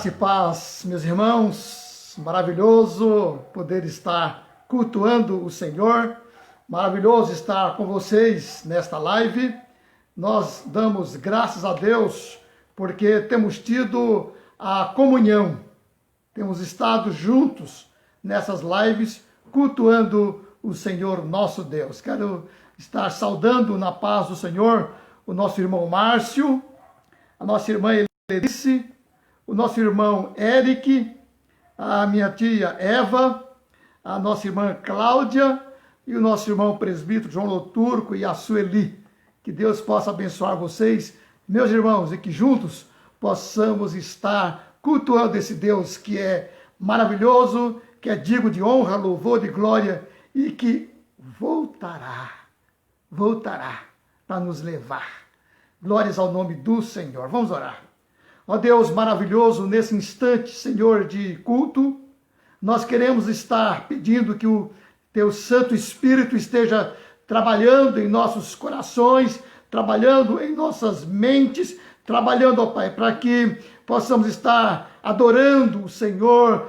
Graça e paz, meus irmãos, maravilhoso poder estar cultuando o Senhor, maravilhoso estar com vocês nesta live. Nós damos graças a Deus porque temos tido a comunhão, temos estado juntos nessas lives cultuando o Senhor nosso Deus. Quero estar saudando na paz do Senhor o nosso irmão Márcio, a nossa irmã Elenice, o nosso irmão Eric, a minha tia Eva, a nossa irmã Cláudia e o nosso irmão presbítero João Loturco e a Sueli. Que Deus possa abençoar vocês, meus irmãos, e que juntos possamos estar cultuando esse Deus que é maravilhoso, que é digno de honra, louvor e glória e que voltará para nos levar. Glórias ao nome do Senhor. Vamos orar. Ó Deus maravilhoso, nesse instante, Senhor, de culto, nós queremos estar pedindo que o Teu Santo Espírito esteja trabalhando em nossos corações, trabalhando em nossas mentes, trabalhando, ó Pai, para que possamos estar adorando o Senhor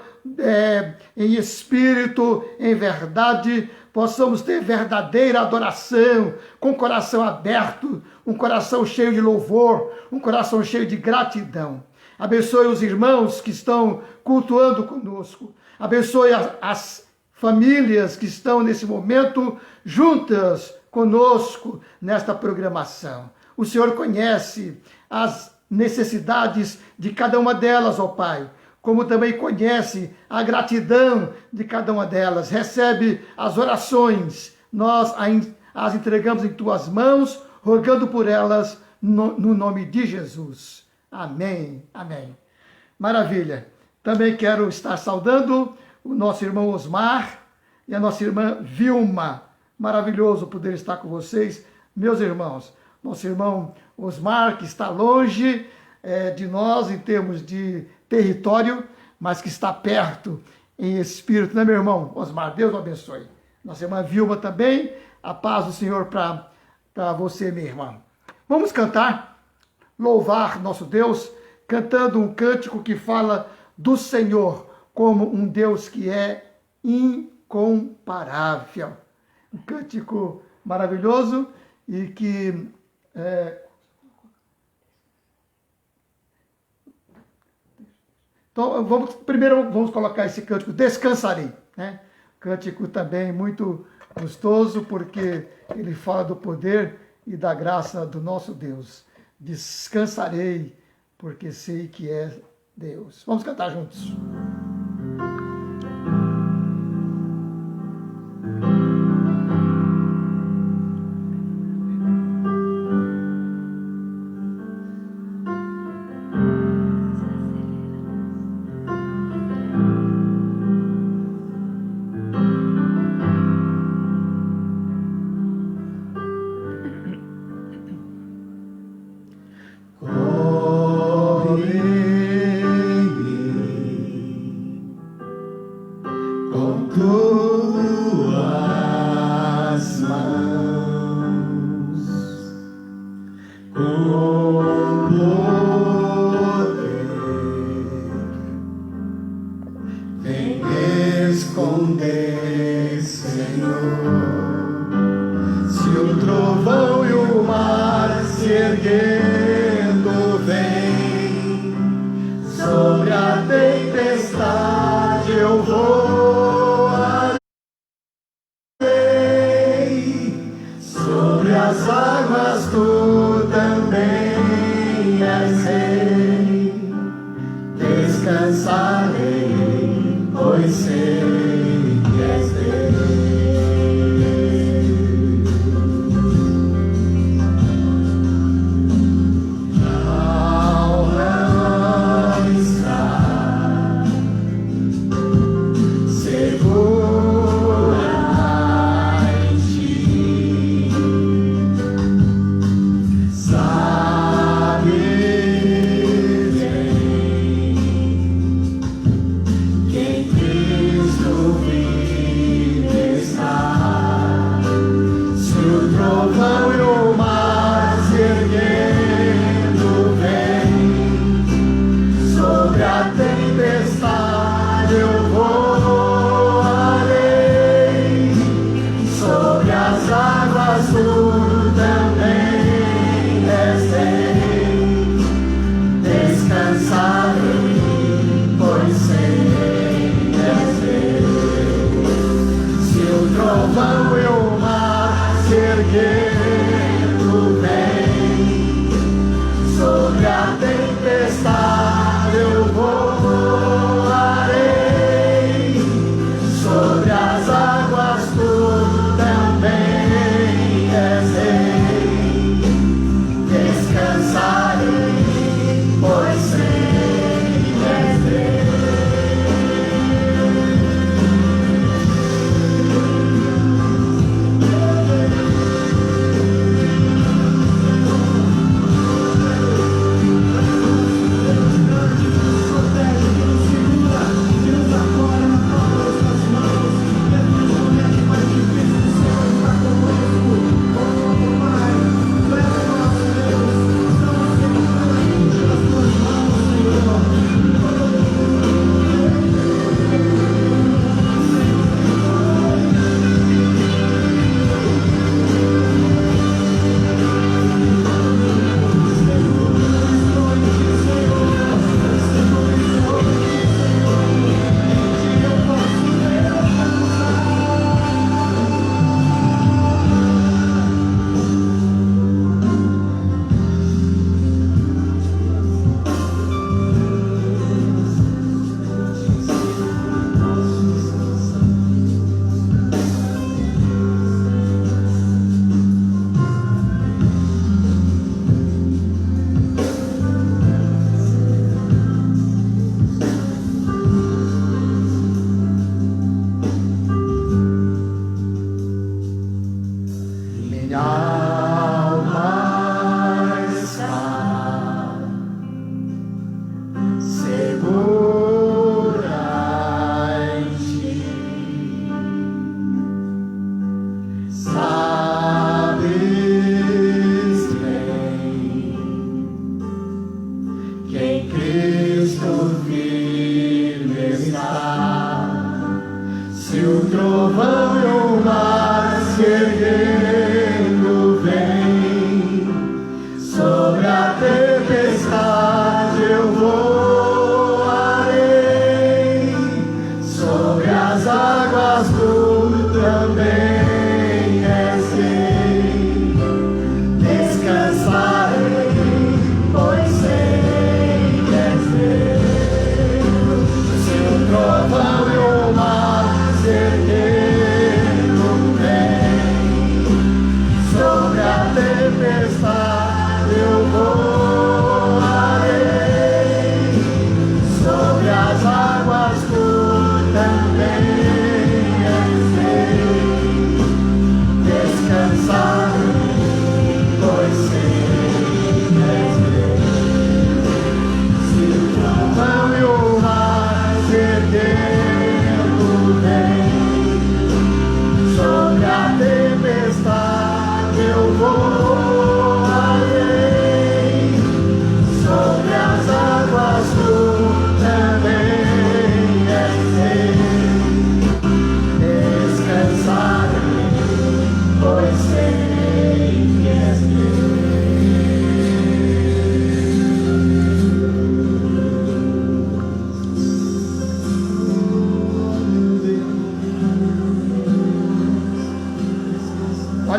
em espírito, em verdade, possamos ter verdadeira adoração, com coração aberto, um coração cheio de louvor, um coração cheio de gratidão. Abençoe os irmãos que estão cultuando conosco, abençoe as famílias que estão nesse momento juntas conosco nesta programação. O Senhor conhece as necessidades de cada uma delas, ó Pai, como também conhece a gratidão de cada uma delas. Recebe as orações, nós as entregamos em Tuas mãos, rogando por elas no nome de Jesus. Amém, amém. Maravilha. Também quero estar saudando o nosso irmão Osmar e a nossa irmã Vilma. Maravilhoso poder estar com vocês, meus irmãos. Nosso irmão Osmar, que está longe de nós em termos de território, mas que está perto em espírito, né, meu irmão Osmar? Deus o abençoe. Nossa irmã Vilma também, a paz do Senhor para você, minha irmã. Vamos cantar, louvar nosso Deus, cantando um cântico que fala do Senhor como um Deus que é incomparável. Um cântico maravilhoso e que Então, primeiro vamos colocar esse cântico, Descansarei, né? Cântico também muito gostoso, porque ele fala do poder e da graça do nosso Deus. Descansarei, porque sei que é Deus. Vamos cantar juntos.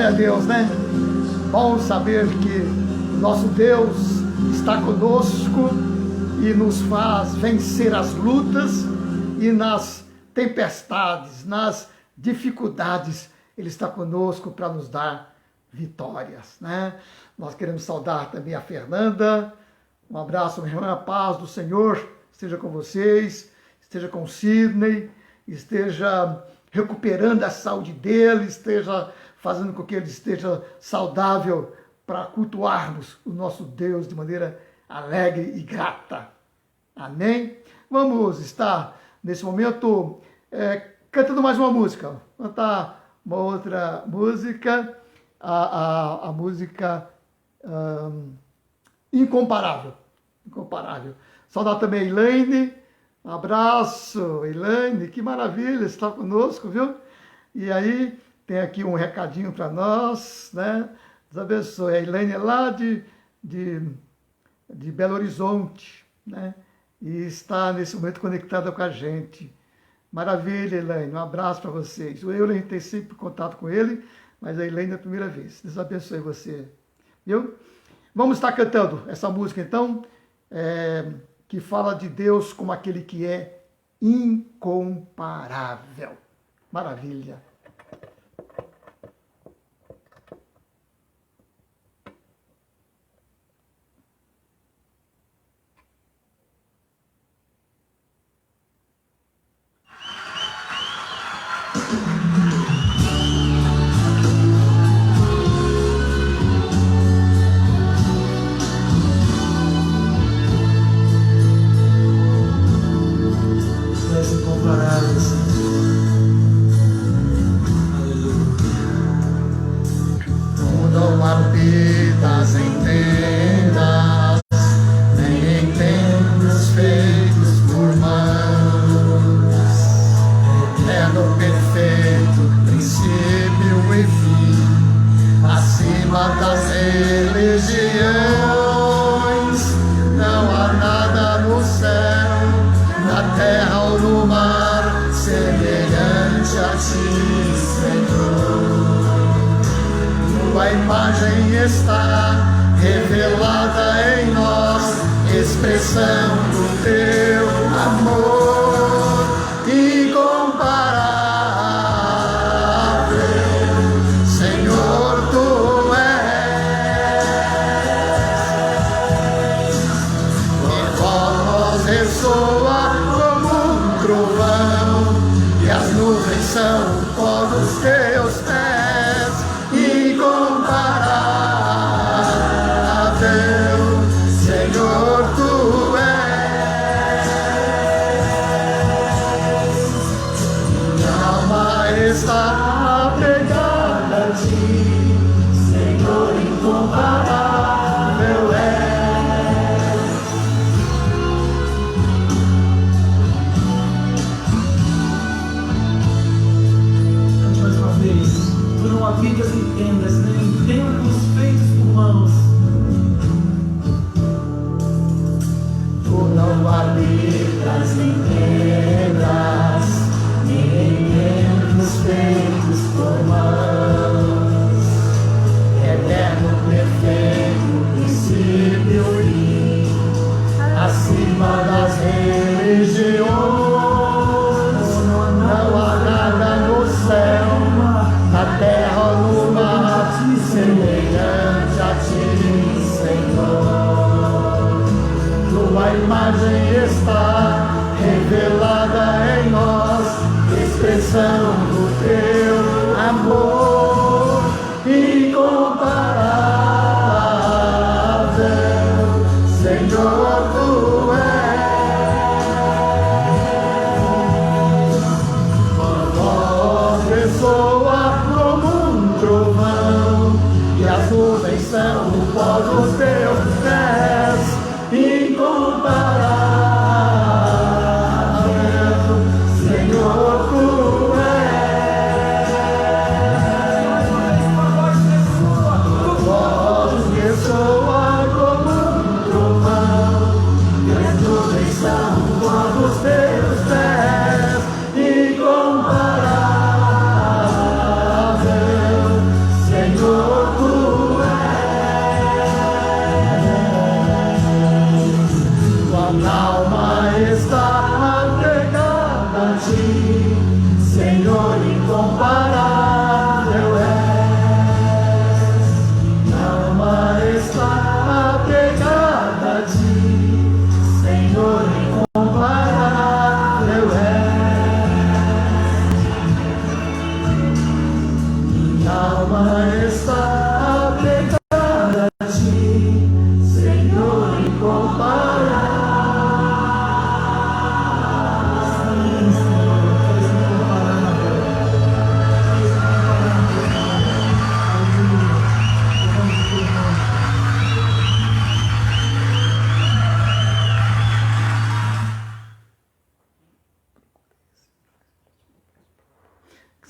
Glória a Deus, né? Bom saber que nosso Deus está conosco e nos faz vencer as lutas e nas tempestades, nas dificuldades, Ele está conosco para nos dar vitórias, né? Nós queremos saudar também a Fernanda. Um abraço, minha irmã, a paz do Senhor esteja com vocês, esteja com o Sidney, esteja recuperando a saúde dele, esteja fazendo com que ele esteja saudável para cultuarmos o nosso Deus de maneira alegre e grata. Amém? Vamos estar, nesse momento, cantando mais uma música. Vou cantar uma outra música, a música Incomparável. Incomparável. Saudar também a Elaine. Um abraço, Elaine, que maravilha estar conosco, viu? E aí, tem aqui um recadinho para nós, né? Deus abençoe. A Elaine é lá de Belo Horizonte, né? E está nesse momento conectada com a gente. Maravilha, Elaine, um abraço para vocês. O Eulen tem sempre contato com ele, mas a Elaine é a primeira vez. Deus abençoe você, viu? Vamos estar cantando essa música, então, que fala de Deus como aquele que é incomparável. Maravilha. Vidas em tendas, nem templos feitos por mãos.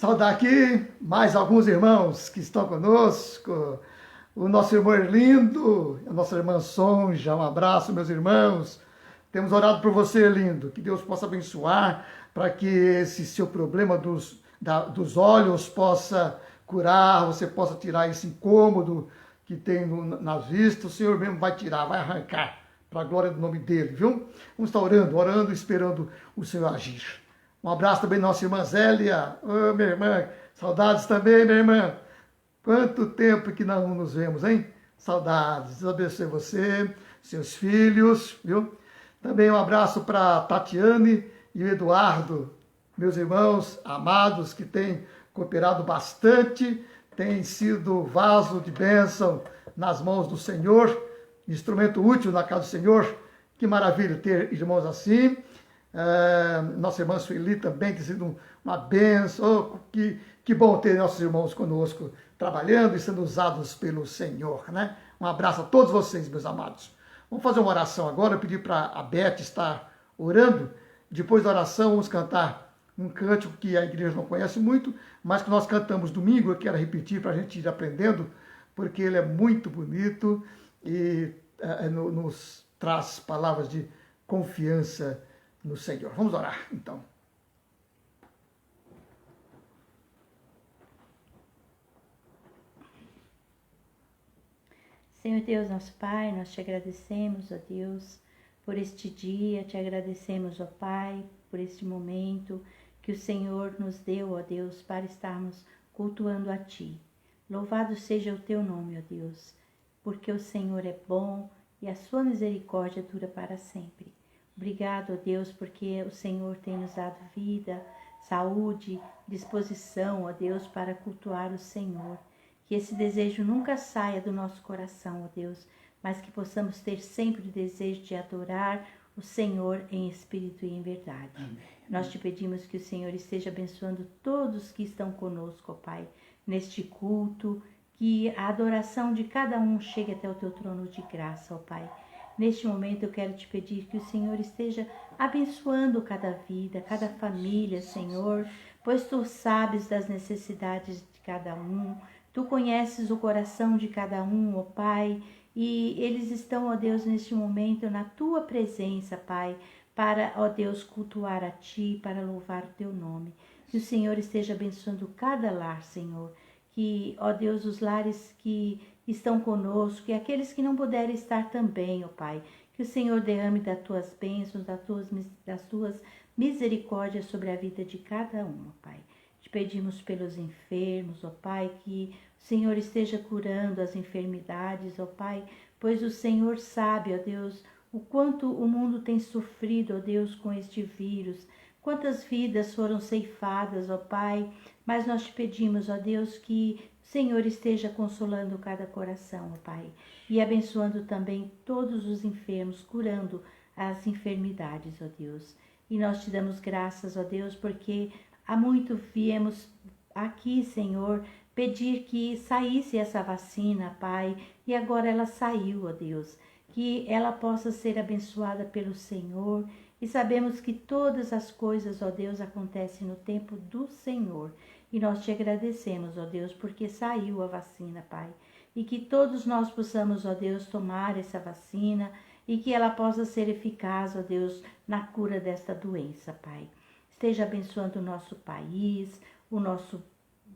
saudar aqui mais alguns irmãos que estão conosco. O nosso irmão Erlindo, a nossa irmã Sonja, um abraço, meus irmãos. Temos orado por você, Erlindo, que Deus possa abençoar para que esse seu problema dos olhos possa curar, você possa tirar esse incômodo que tem nas vistas, o Senhor mesmo vai tirar, vai arrancar, para a glória do nome dele, viu? Vamos estar orando, esperando o Senhor agir. Um abraço também à nossa irmã Zélia. Ô, minha irmã, saudades também, minha irmã. Quanto tempo que não nos vemos, hein? Saudades. Deus abençoe você, seus filhos, viu? Também um abraço para Tatiane e o Eduardo, meus irmãos amados, que têm cooperado bastante, têm sido vaso de bênção nas mãos do Senhor, instrumento útil na casa do Senhor. Que maravilha ter irmãos assim. Nossa irmã Sueli também tem sido uma bênção. Oh, que bom ter nossos irmãos conosco, trabalhando e sendo usados pelo Senhor, né? Um abraço a todos vocês, meus amados. Vamos fazer uma oração agora, pedir para a Beth estar orando. Depois da oração, vamos cantar um cântico que a igreja não conhece muito, mas que nós cantamos domingo. Eu quero repetir para a gente ir aprendendo, porque ele é muito bonito e nos traz palavras de confiança no Senhor. Vamos orar, então. Senhor Deus, nosso Pai, nós te agradecemos, ó Deus, por este dia, te agradecemos, ó Pai, por este momento que o Senhor nos deu, ó Deus, para estarmos cultuando a Ti. Louvado seja o Teu nome, ó Deus, porque o Senhor é bom e a Sua misericórdia dura para sempre. Obrigado, ó Deus, porque o Senhor tem nos dado vida, saúde, disposição, ó Deus, para cultuar o Senhor. Que esse desejo nunca saia do nosso coração, ó Deus, mas que possamos ter sempre o desejo de adorar o Senhor em espírito e em verdade. Amém. Nós te pedimos que o Senhor esteja abençoando todos que estão conosco, ó Pai, neste culto, que a adoração de cada um chegue até o teu trono de graça, ó Pai. Neste momento eu quero te pedir que o Senhor esteja abençoando cada vida, cada família, Senhor, pois Tu sabes das necessidades de cada um, Tu conheces o coração de cada um, ó Pai, e eles estão, ó Deus, neste momento na Tua presença, Pai, para, ó Deus, cultuar a Ti, para louvar o Teu nome. Que o Senhor esteja abençoando cada lar, Senhor. Que, ó Deus, os lares que estão conosco e aqueles que não puderem estar também, ó Pai, que o Senhor derrame das Tuas bênçãos, das Tuas misericórdias sobre a vida de cada um, ó Pai. Te pedimos pelos enfermos, ó Pai, que o Senhor esteja curando as enfermidades, ó Pai, pois o Senhor sabe, ó Deus, o quanto o mundo tem sofrido, ó Deus, com este vírus, quantas vidas foram ceifadas, ó Pai, mas nós te pedimos, ó Deus, que o Senhor esteja consolando cada coração, ó Pai, e abençoando também todos os enfermos, curando as enfermidades, ó Deus. E nós te damos graças, ó Deus, porque há muito viemos aqui, Senhor, pedir que saísse essa vacina, Pai, e agora ela saiu, ó Deus, que ela possa ser abençoada pelo Senhor, e sabemos que todas as coisas, ó Deus, acontecem no tempo do Senhor, e nós te agradecemos, ó Deus, porque saiu a vacina, Pai, e que todos nós possamos, ó Deus, tomar essa vacina, e que ela possa ser eficaz, ó Deus, na cura desta doença, Pai. Esteja abençoando o nosso país, o nosso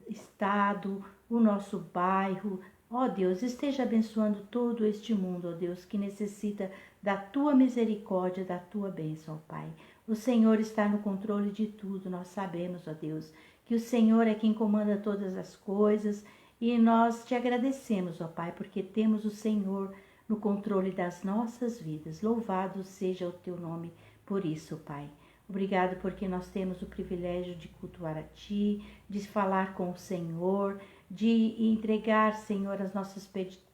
estado, o nosso bairro. Ó Deus, esteja abençoando todo este mundo, ó Deus, que necessita da Tua misericórdia, da Tua bênção, ó Pai. O Senhor está no controle de tudo, nós sabemos, ó Deus, que o Senhor é quem comanda todas as coisas e nós te agradecemos, ó Pai, porque temos o Senhor no controle das nossas vidas. Louvado seja o Teu nome por isso, Pai. Obrigado porque nós temos o privilégio de cultuar a Ti, de falar com o Senhor, de entregar, Senhor, as nossas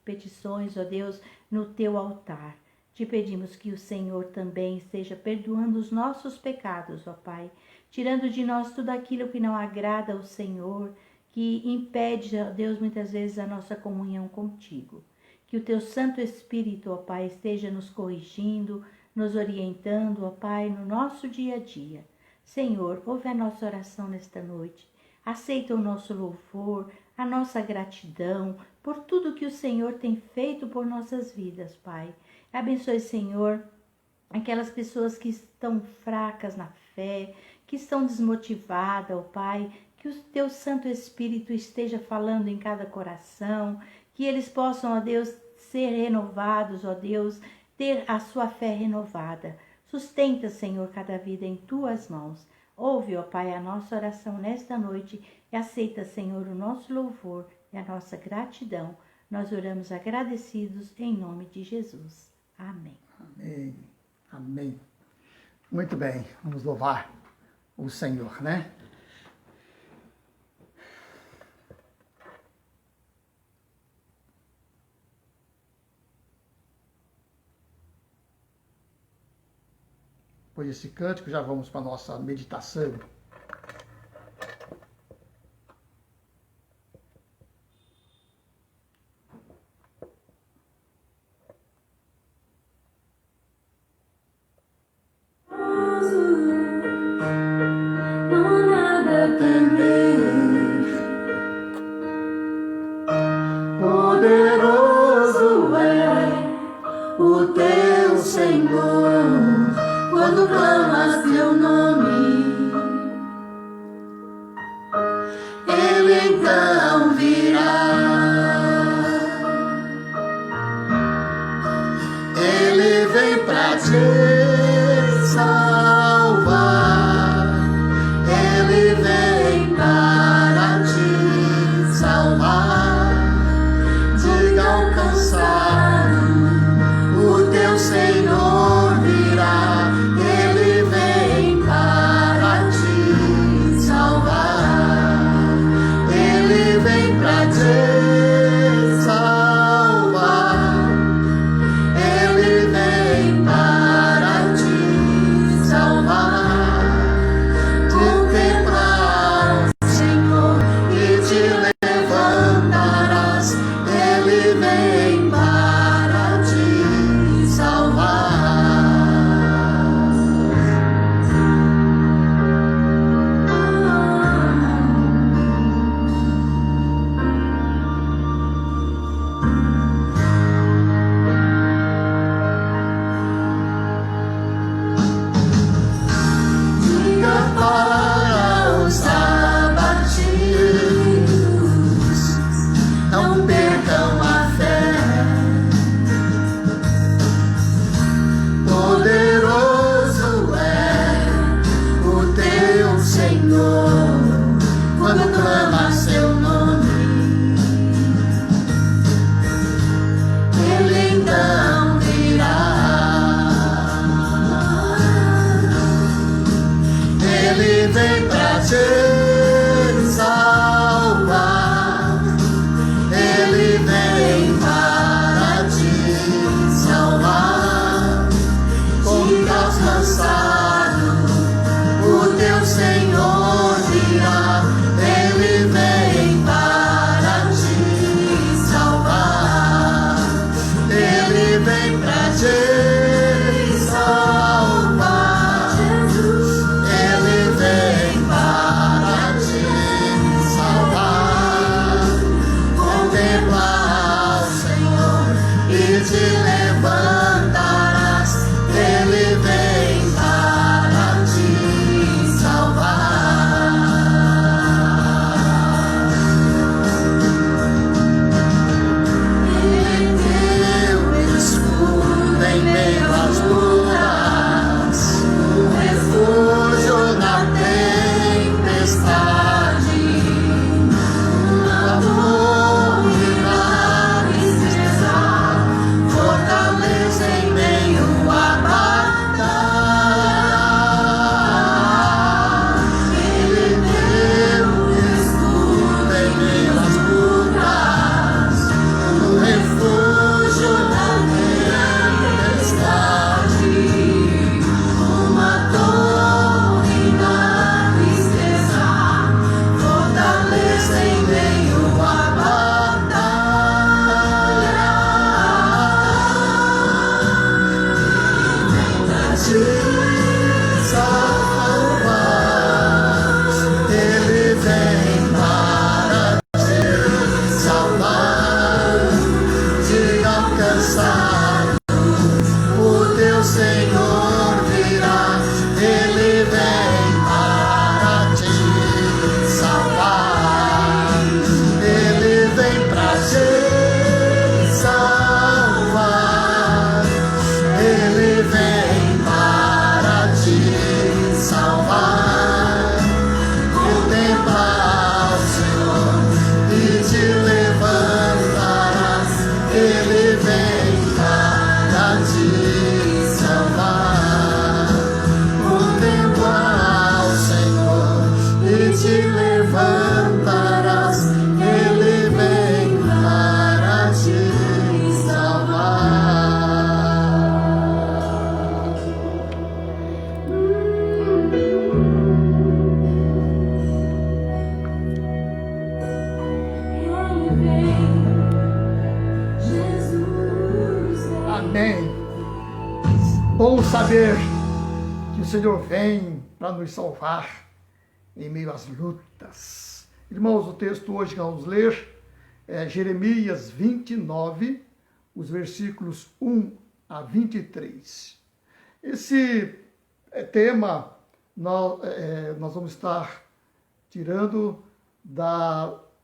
petições, ó Deus, no Teu altar. Te pedimos que o Senhor também esteja perdoando os nossos pecados, ó Pai, tirando de nós tudo aquilo que não agrada ao Senhor, que impede, ó Deus, muitas vezes a nossa comunhão contigo. Que o Teu Santo Espírito, ó Pai, esteja nos corrigindo, nos orientando, ó Pai, no nosso dia a dia. Senhor, ouve a nossa oração nesta noite. Aceita o nosso louvor, a nossa gratidão por tudo que o Senhor tem feito por nossas vidas, Pai. Abençoe, Senhor, aquelas pessoas que estão fracas na fé, que estão desmotivadas, ó Pai, que o Teu Santo Espírito esteja falando em cada coração, que eles possam, ó Deus, ser renovados, ó Deus, ter a sua fé renovada. Sustenta, Senhor, cada vida em Tuas mãos. Ouve, ó Pai, a nossa oração nesta noite e aceita, Senhor, o nosso louvor e a nossa gratidão. Nós oramos agradecidos em nome de Jesus. Amém. Amém. Amém. Muito bem, vamos louvar o Senhor, né? Depois desse cântico, já vamos para a nossa meditação. Poderoso é o teu Senhor, quando clamas teu nome, Ele então virá. Ele vem pra te salvar, Ele vem para te salvar. Diga ao cansado, o teu Senhor virá. Ele vem para te salvar. Ele vem para te salvar. Ele vem para te salvar. te salvar. Contempla ao Senhor e te levantarás. Ele vem para te salvar. Amém. Bom saber que o Senhor vem para nos salvar em meio às lutas. Irmãos, o texto hoje que vamos ler é Jeremias 29, os versículos 1 a 23. Esse tema nós vamos estar tirando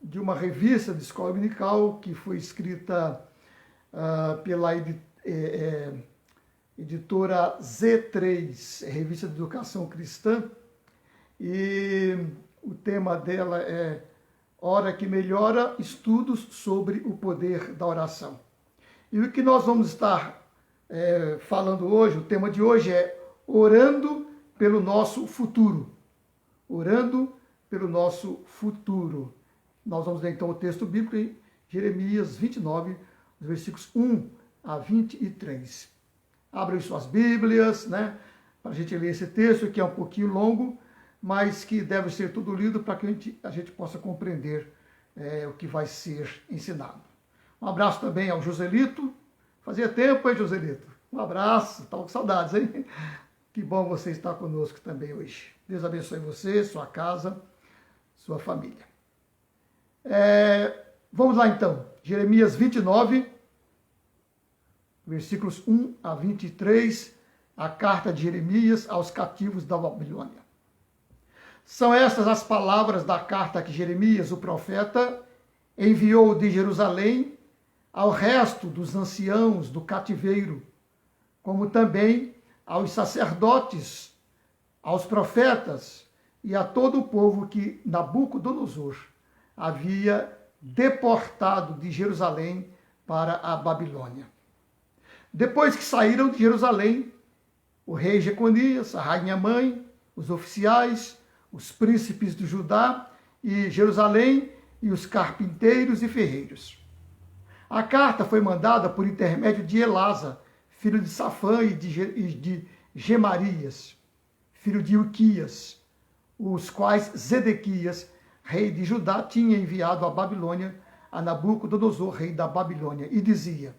de uma revista de escola dominical que foi escrita pela editora Z3, Revista de Educação Cristã, e o tema dela é Hora que Melhora, Estudos sobre o Poder da Oração. E o que nós vamos estar falando hoje, o tema de hoje é Orando pelo Nosso Futuro. Orando pelo nosso futuro. Nós vamos ler então o texto bíblico em Jeremias 29, versículos 1 a 23. Abram suas Bíblias, né, para a gente ler esse texto, que é um pouquinho longo, mas que deve ser tudo lido para que a gente possa compreender o que vai ser ensinado. Um abraço também ao Joselito. Fazia tempo, hein, Joselito? Um abraço, estava com saudades, hein? Que bom você estar conosco também hoje. Deus abençoe você, sua casa, sua família. Vamos lá então, Jeremias 29, versículos 1 a 23, a carta de Jeremias aos cativos da Babilônia. São estas as palavras da carta que Jeremias, o profeta, enviou de Jerusalém ao resto dos anciãos do cativeiro, como também aos sacerdotes, aos profetas e a todo o povo que Nabucodonosor havia deportado de Jerusalém para a Babilônia. Depois que saíram de Jerusalém, o rei Jeconias, a rainha-mãe, os oficiais, os príncipes de Judá e Jerusalém e os carpinteiros e ferreiros. A carta foi mandada por intermédio de Elasa, filho de Safã, e de Gemarias, filho de Uquias, os quais Zedequias, rei de Judá, tinha enviado à Babilônia a Nabucodonosor, rei da Babilônia, e dizia: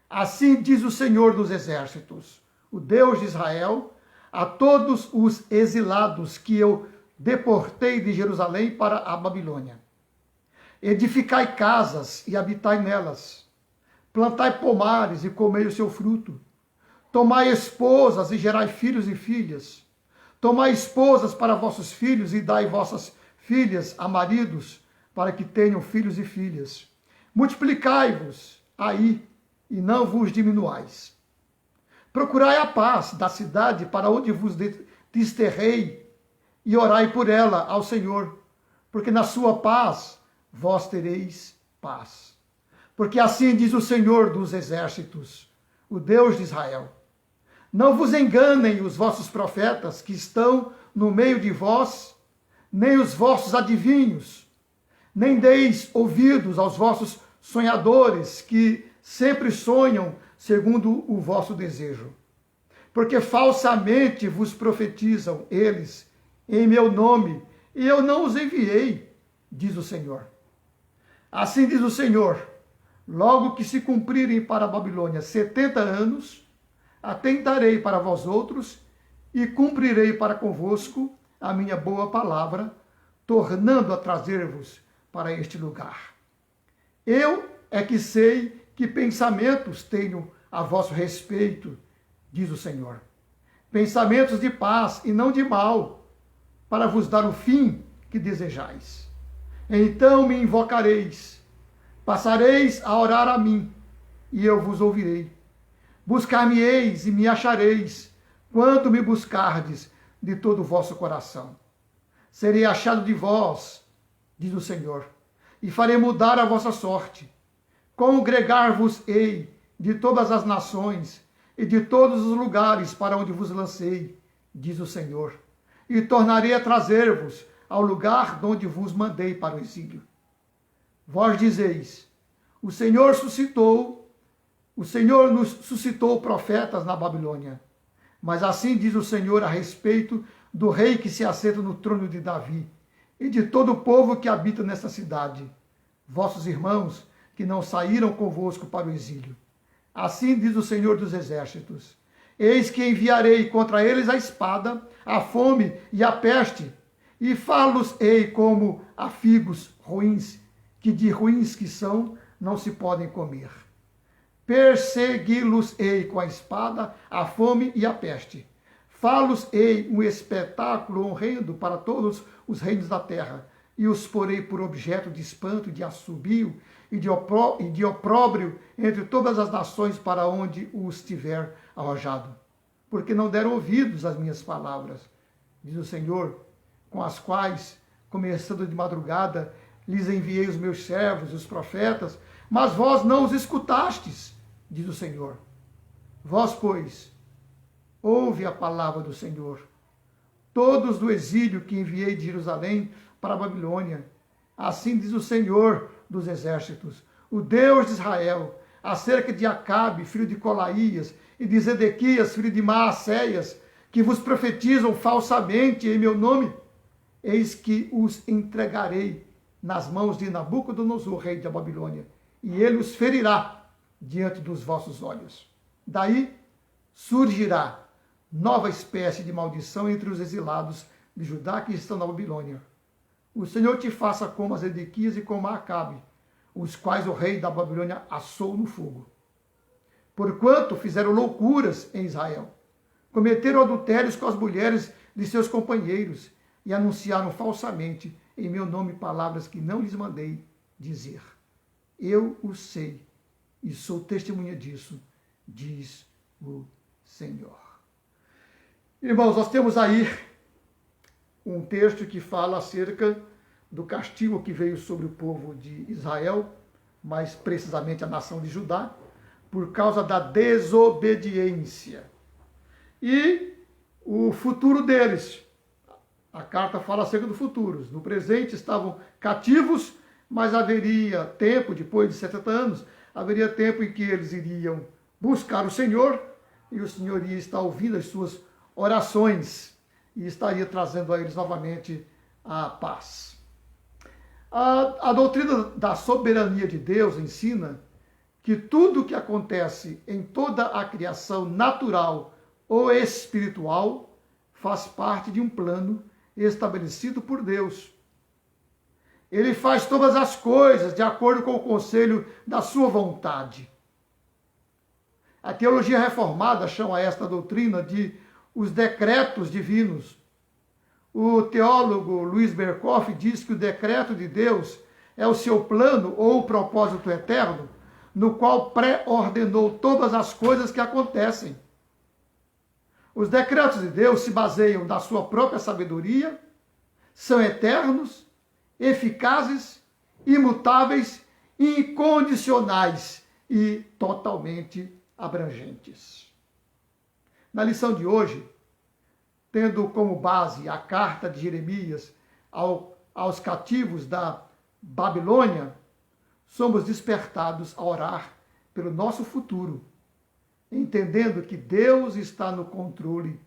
Assim diz o Senhor dos Exércitos, o Deus de Israel, a todos os exilados que eu deportei de Jerusalém para a Babilônia. Edificai casas e habitai nelas. Plantai pomares e comei o seu fruto. Tomai esposas e gerai filhos e filhas. Tomai esposas para vossos filhos e dai vossas filhas a maridos, para que tenham filhos e filhas. Multiplicai-vos aí e não vos diminuais. Procurai a paz da cidade para onde vos desterrei e orai por ela ao Senhor, porque na sua paz vós tereis paz. Porque assim diz o Senhor dos Exércitos, o Deus de Israel: Não vos enganem os vossos profetas que estão no meio de vós, nem os vossos adivinhos, nem deis ouvidos aos vossos sonhadores que sempre sonham segundo o vosso desejo. Porque falsamente vos profetizam eles em meu nome, e eu não os enviei, diz o Senhor. Assim diz o Senhor: logo que se cumprirem para a Babilônia 70 anos, atentarei para vós outros e cumprirei para convosco a minha boa palavra, tornando a trazer-vos para este lugar. Eu é que sei que pensamentos tenho a vosso respeito, diz o Senhor. Pensamentos de paz e não de mal, para vos dar o fim que desejais. Então me invocareis, passareis a orar a mim, e eu vos ouvirei. Buscar-me-eis e me achareis, quando me buscardes de todo o vosso coração. Serei achado de vós, diz o Senhor, e farei mudar a vossa sorte. Congregar-vos-ei de todas as nações, e de todos os lugares para onde vos lancei, diz o Senhor, e tornarei a trazer-vos ao lugar de onde vos mandei para o exílio. Vós dizeis, o Senhor nos suscitou profetas na Babilônia. Mas assim diz o Senhor a respeito do rei que se assenta no trono de Davi e de todo o povo que habita nesta cidade, vossos irmãos que não saíram convosco para o exílio. Assim diz o Senhor dos Exércitos, eis que enviarei contra eles a espada, a fome e a peste, e fá-los-ei como a figos ruins, que de ruins que são, não se podem comer. Persegui-los-ei com a espada, a fome e a peste. Fá-los-ei um espetáculo horrendo para todos os reinos da terra, e os porei por objeto de espanto, de assobio e de opróbrio entre todas as nações para onde os tiver arrojado. Porque não deram ouvidos às minhas palavras, diz o Senhor, com as quais, começando de madrugada, lhes enviei os meus servos, os profetas, mas vós não os escutastes, diz o Senhor. Vós, pois, ouve a palavra do Senhor. Todos do exílio que enviei de Jerusalém para a Babilônia, assim diz o Senhor dos Exércitos, o Deus de Israel, acerca de Acabe, filho de Colaías, e de Zedequias, filho de Maacéias, que vos profetizam falsamente em meu nome, eis que os entregarei nas mãos de Nabucodonosor, rei da Babilônia, e ele os ferirá diante dos vossos olhos. Daí surgirá nova espécie de maldição entre os exilados de Judá que estão na Babilônia. O Senhor te faça como a Zedequias e como a Acabe, os quais o rei da Babilônia assou no fogo. Porquanto fizeram loucuras em Israel, cometeram adultérios com as mulheres de seus companheiros e anunciaram falsamente em meu nome palavras que não lhes mandei dizer. Eu o sei e sou testemunha disso, diz o Senhor. Irmãos, nós temos aí um texto que fala acerca do castigo que veio sobre o povo de Israel, mais precisamente a nação de Judá, por causa da desobediência. E o futuro deles. A carta fala acerca do futuro. No presente estavam cativos, mas haveria tempo, depois de 70 anos, haveria tempo em que eles iriam buscar o Senhor, e o Senhor ia estar ouvindo as suas orações e estaria trazendo a eles novamente a paz. A doutrina da soberania de Deus ensina que tudo que acontece em toda a criação natural ou espiritual faz parte de um plano estabelecido por Deus. Ele faz todas as coisas de acordo com o conselho da sua vontade. A teologia reformada chama esta doutrina de os decretos divinos. O teólogo Luiz Berkoff diz que o decreto de Deus é o seu plano ou o propósito eterno, no qual pré-ordenou todas as coisas que acontecem. Os decretos de Deus se baseiam na sua própria sabedoria, são eternos, eficazes, imutáveis, incondicionais e totalmente abrangentes. Na lição de hoje, tendo como base a carta de Jeremias aos cativos da Babilônia, somos despertados a orar pelo nosso futuro, entendendo que Deus está no controle,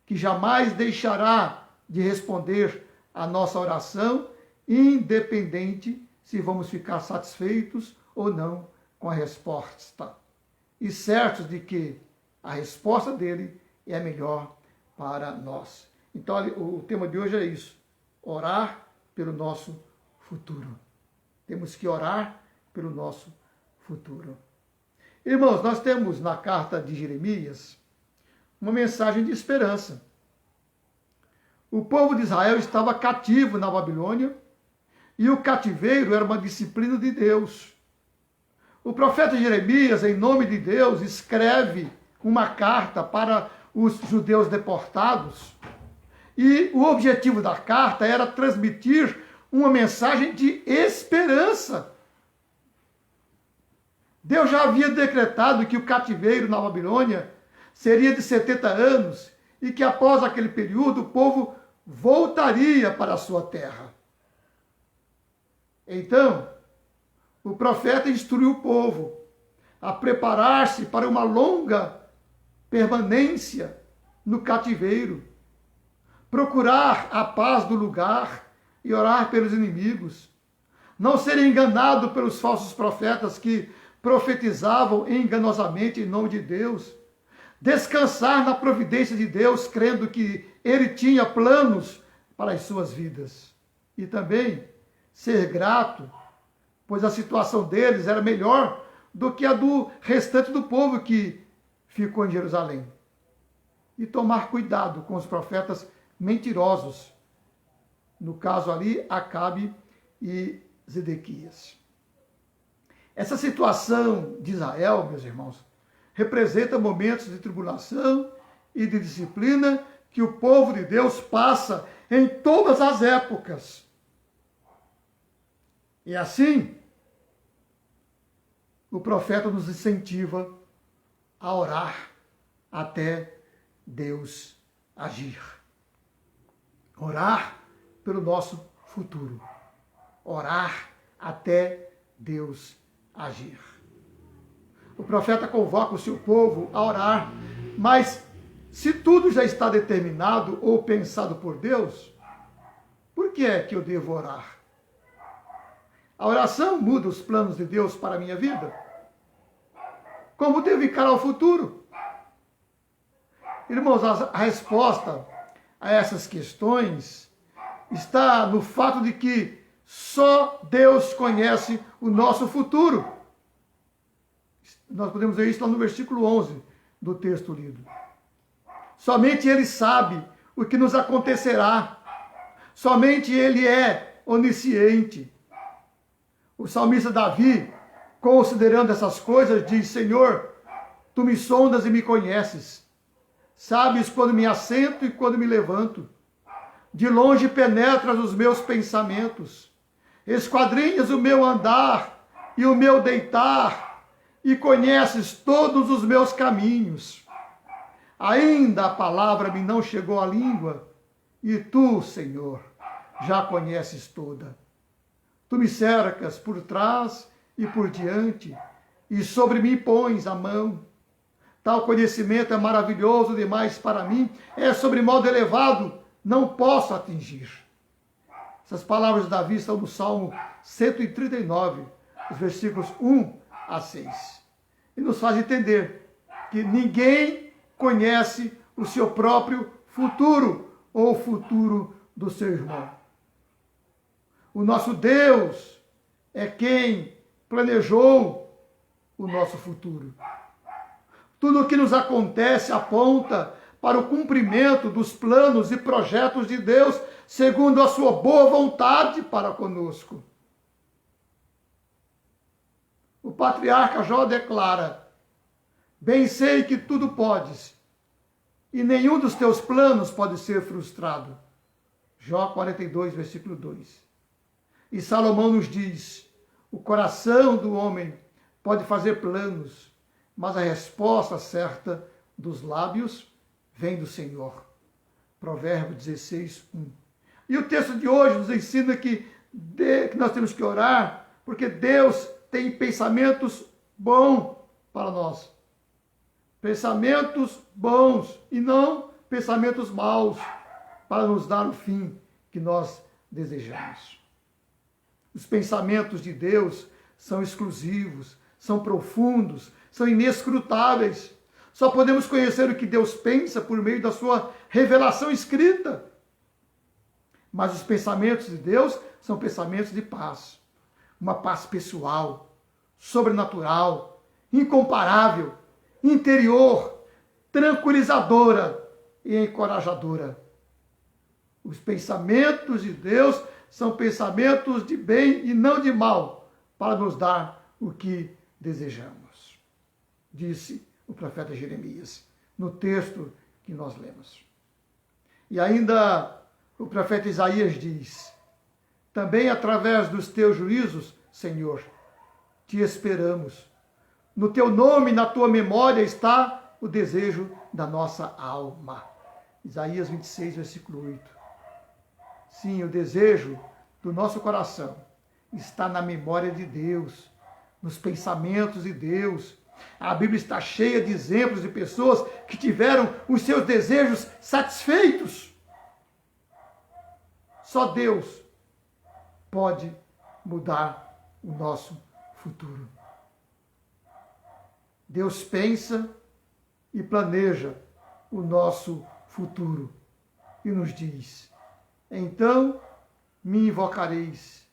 que jamais deixará de responder a nossa oração, independente se vamos ficar satisfeitos ou não com a resposta. E certos de que a resposta dele é a melhor para nós. Então, o tema de hoje é isso: orar pelo nosso futuro. Temos que orar pelo nosso futuro. Irmãos, nós temos na carta de Jeremias uma mensagem de esperança. O povo de Israel estava cativo na Babilônia e o cativeiro era uma disciplina de Deus. O profeta Jeremias, em nome de Deus, escreve uma carta para os judeus deportados, e o objetivo da carta era transmitir uma mensagem de esperança. Deus já havia decretado que o cativeiro na Babilônia seria de 70 anos e que após aquele período o povo voltaria para a sua terra. Então, o profeta instruiu o povo a preparar-se para uma longa permanência no cativeiro, procurar a paz do lugar e orar pelos inimigos, não serem enganados pelos falsos profetas que profetizavam enganosamente em nome de Deus, descansar na providência de Deus, crendo que Ele tinha planos para as suas vidas, e também ser grato, pois a situação deles era melhor do que a do restante do povo que ficou em Jerusalém. E tomar cuidado com os profetas mentirosos, no caso ali, Acabe e Zedequias. Essa situação de Israel, meus irmãos, representa momentos de tribulação e de disciplina que o povo de Deus passa em todas as épocas. E assim, o profeta nos incentiva a orar até Deus agir. Orar pelo nosso futuro. Orar até Deus agir. O profeta convoca o seu povo a orar, mas se tudo já está determinado ou pensado por Deus, por que é que eu devo orar? A oração muda os planos de Deus para a minha vida? Como devo encarar o futuro? Irmãos, a resposta a essas questões está no fato de que só Deus conhece o nosso futuro. Nós podemos ver isso lá no versículo 11 do texto lido. Somente Ele sabe o que nos acontecerá. Somente Ele é onisciente. O salmista Davi, considerando essas coisas, diz: Senhor, Tu me sondas e me conheces. Sabes quando me assento e quando me levanto. De longe penetras os meus pensamentos. Esquadrinhas o meu andar e o meu deitar, e conheces todos os meus caminhos. Ainda a palavra me não chegou à língua, e Tu, Senhor, já conheces toda. Tu me cercas por trás e por diante, e sobre mim pões a mão. Tal conhecimento é maravilhoso demais para mim, é sobremodo elevado, não posso atingir. Essas palavras de Davi estão no Salmo 139, os versículos 1 a 6. E nos faz entender que ninguém conhece o seu próprio futuro ou o futuro do seu irmão. O nosso Deus é quem planejou o nosso futuro. Tudo o que nos acontece aponta para o cumprimento dos planos e projetos de Deus, segundo a sua boa vontade para conosco. O patriarca Jó declara: bem sei que tudo podes, e nenhum dos teus planos pode ser frustrado. Jó 42, versículo 2. E Salomão nos diz: o coração do homem pode fazer planos, mas a resposta certa dos lábios vem do Senhor. Provérbio 16, 1. E o texto de hoje nos ensina que nós temos que orar, porque Deus tem pensamentos bons para nós. Pensamentos bons e não pensamentos maus, para nos dar o fim que nós desejamos. Os pensamentos de Deus são exclusivos, são profundos, são inescrutáveis. Só podemos conhecer o que Deus pensa por meio da sua revelação escrita. Mas os pensamentos de Deus são pensamentos de paz. Uma paz pessoal, sobrenatural, incomparável, interior, tranquilizadora e encorajadora. Os pensamentos de Deus são pensamentos de bem e não de mal, para nos dar o que desejamos. Disse o profeta Jeremias, no texto que nós lemos. E ainda o profeta Isaías diz: também através dos teus juízos, Senhor, te esperamos, No teu nome, na tua memória está o desejo da nossa alma. Isaías 26, versículo 8. Sim, o desejo do nosso coração está na memória de Deus, nos pensamentos de Deus. A Bíblia está cheia de exemplos de pessoas que tiveram os seus desejos satisfeitos. Só Deus pode mudar o nosso futuro. Deus pensa e planeja o nosso futuro e nos diz: então me invocareis,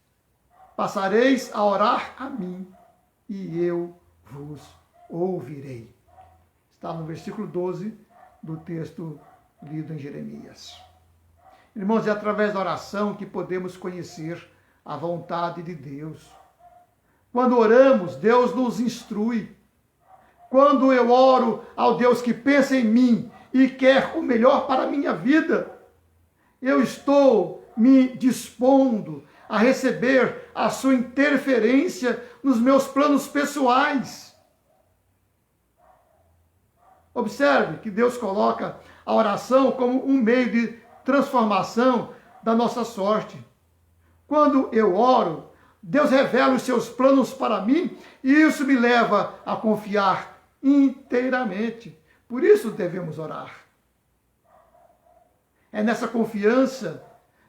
passareis a orar a mim e eu vos ouvirei. Está no versículo 12 do texto lido em Jeremias. Irmãos, é através da oração que podemos conhecer a vontade de Deus. Quando oramos, Deus nos instrui. Quando eu oro ao Deus que pensa em mim e quer o melhor para a minha vida, eu estou me dispondo a receber a sua interferência nos meus planos pessoais. Observe que Deus coloca a oração como um meio de transformação da nossa sorte. Quando eu oro, Deus revela os seus planos para mim e isso me leva a confiar inteiramente. Por isso devemos orar. É nessa confiança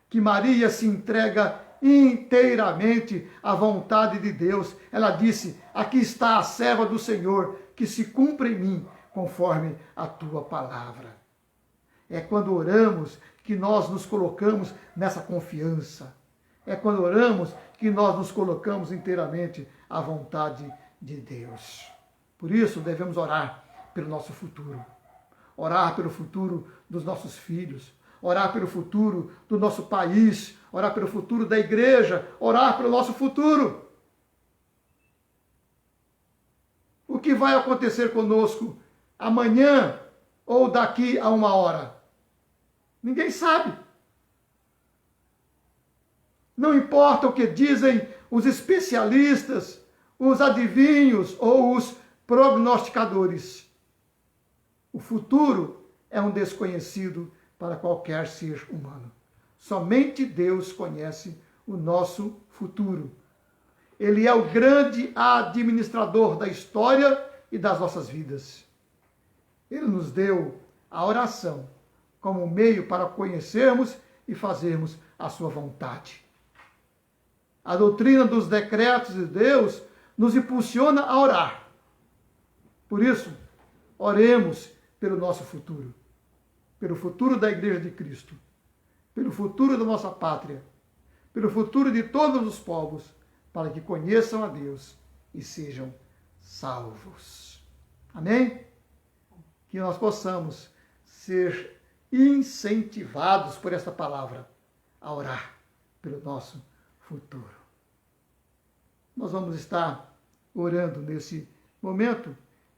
que Maria se entrega inteiramente à vontade de Deus. Ela disse: aqui está a serva do Senhor, que se cumpra em mim conforme a tua palavra. É quando oramos que nós nos colocamos nessa confiança. É quando oramos que nós nos colocamos inteiramente à vontade de Deus. Por isso devemos orar pelo nosso futuro. Orar pelo futuro dos nossos filhos. Orar pelo futuro do nosso país. Orar pelo futuro da igreja. Orar pelo nosso futuro. O que vai acontecer conosco amanhã ou daqui a uma hora? Ninguém sabe. Não importa o que dizem os especialistas, os adivinhos ou os prognosticadores. O futuro é um desconhecido para qualquer ser humano. Somente Deus conhece o nosso futuro. Ele é o grande administrador da história e das nossas vidas. Ele nos deu a oração como meio para conhecermos e fazermos a sua vontade. A doutrina dos decretos de Deus nos impulsiona a orar. Por isso, oremos pelo nosso futuro, pelo futuro da Igreja de Cristo, pelo futuro da nossa pátria, pelo futuro de todos os povos, para que conheçam a Deus e sejam salvos. Amém? Que nós possamos ser incentivados por esta palavra a orar pelo nosso futuro. Nós vamos estar orando nesse momento,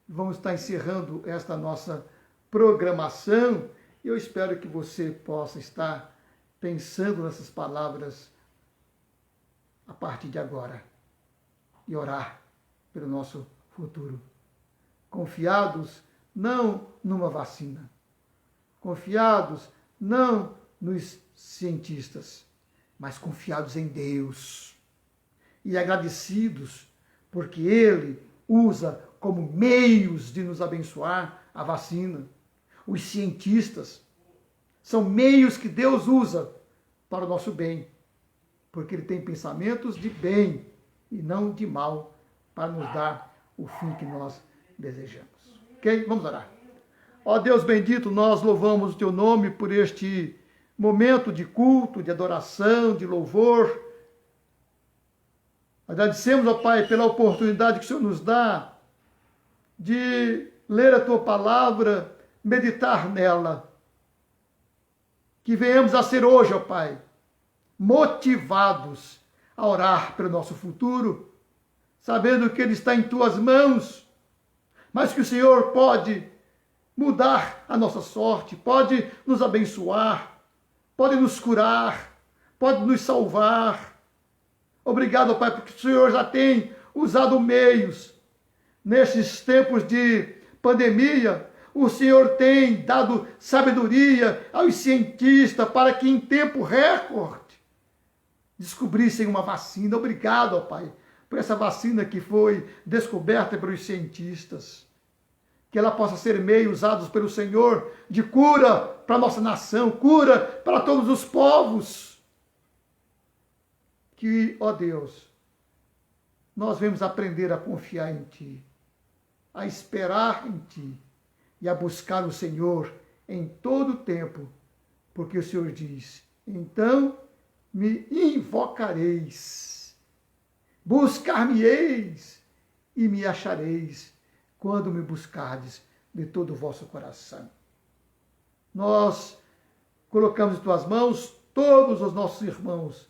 vamos estar encerrando esta nossa programação e eu espero que você possa estar pensando nessas palavras a partir de agora e orar pelo nosso futuro. Confiados não numa vacina, confiados não nos cientistas, mas confiados em Deus e agradecidos porque Ele usa como meios de nos abençoar a vacina. Os cientistas são meios que Deus usa para o nosso bem, porque Ele tem pensamentos de bem e não de mal para nos dar o fim que nós desejamos. Ok? Vamos orar. Ó Deus bendito, nós louvamos o Teu nome por este momento de culto, de adoração, de louvor. Agradecemos, ó Pai, pela oportunidade que o Senhor nos dá de ler a Tua palavra, meditar nela. Que venhamos a ser hoje, ó Pai, motivados a orar pelo nosso futuro, sabendo que Ele está em Tuas mãos, mas que o Senhor pode mudar a nossa sorte, pode nos abençoar, pode nos curar, pode nos salvar. Obrigado, Pai, porque o Senhor já tem usado meios nesses tempos de pandemia, o Senhor tem dado sabedoria aos cientistas para que em tempo recorde descobrissem uma vacina. Obrigado, ó Pai, por essa vacina que foi descoberta pelos cientistas. Que ela possa ser meio usada pelo Senhor de cura para a nossa nação, cura para todos os povos. Que, ó Deus, nós vamos aprender a confiar em Ti, a esperar em Ti e a buscar o Senhor em todo o tempo, porque o Senhor diz, então me invocareis, buscar-me-eis e me achareis, quando me buscardes de todo o vosso coração. Nós colocamos em Tuas mãos todos os nossos irmãos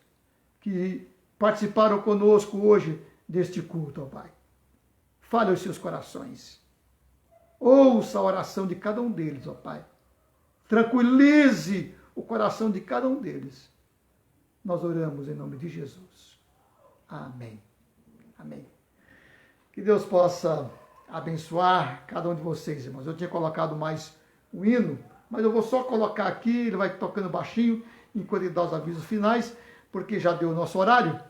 que participaram conosco hoje deste culto, ó Pai. Fale aos seus corações. Ouça a oração de cada um deles, ó Pai. Tranquilize o coração de cada um deles. Nós oramos em nome de Jesus. Amém. Amém. Que Deus possa abençoar cada um de vocês, irmãos. Eu tinha colocado mais um hino, mas eu vou só colocar aqui, ele vai tocando baixinho, enquanto ele dá os avisos finais, porque já deu o nosso horário.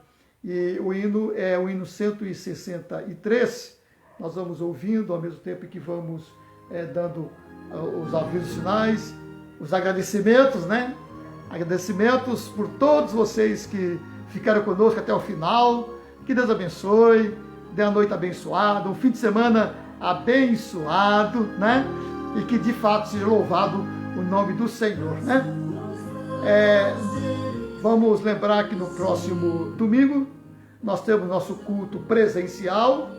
E o hino é o hino 163. Nós vamos ouvindo ao mesmo tempo que vamos dando os avisos finais, os agradecimentos, né? Agradecimentos por todos vocês que ficaram conosco até o final. Que Deus abençoe, dê uma noite abençoada, um fim de semana abençoado, né? E que de fato seja louvado o nome do Senhor, né? Vamos lembrar que no próximo domingo nós temos nosso culto presencial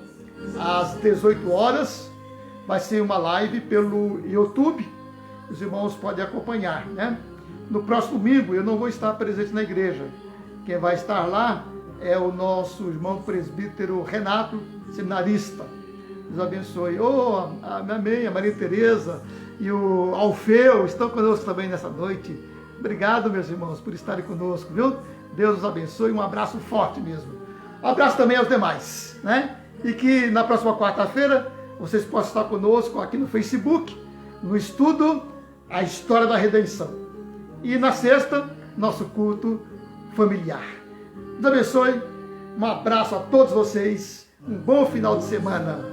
às 18 horas. Vai ser uma live pelo YouTube. Os irmãos podem acompanhar, né? No próximo domingo eu não vou estar presente na igreja. Quem vai estar lá é o nosso irmão presbítero Renato, seminarista. Deus abençoe. A minha mãe, a Maria Tereza e o Alfeu estão conosco também nessa noite. Obrigado, meus irmãos, por estarem conosco, viu? Deus os abençoe, um abraço forte mesmo. Um abraço também aos demais, né? E que na próxima quarta-feira vocês possam estar conosco aqui no Facebook, no estudo A História da Redenção. E na sexta, nosso culto familiar. Deus abençoe, um abraço a todos vocês, um bom final de semana.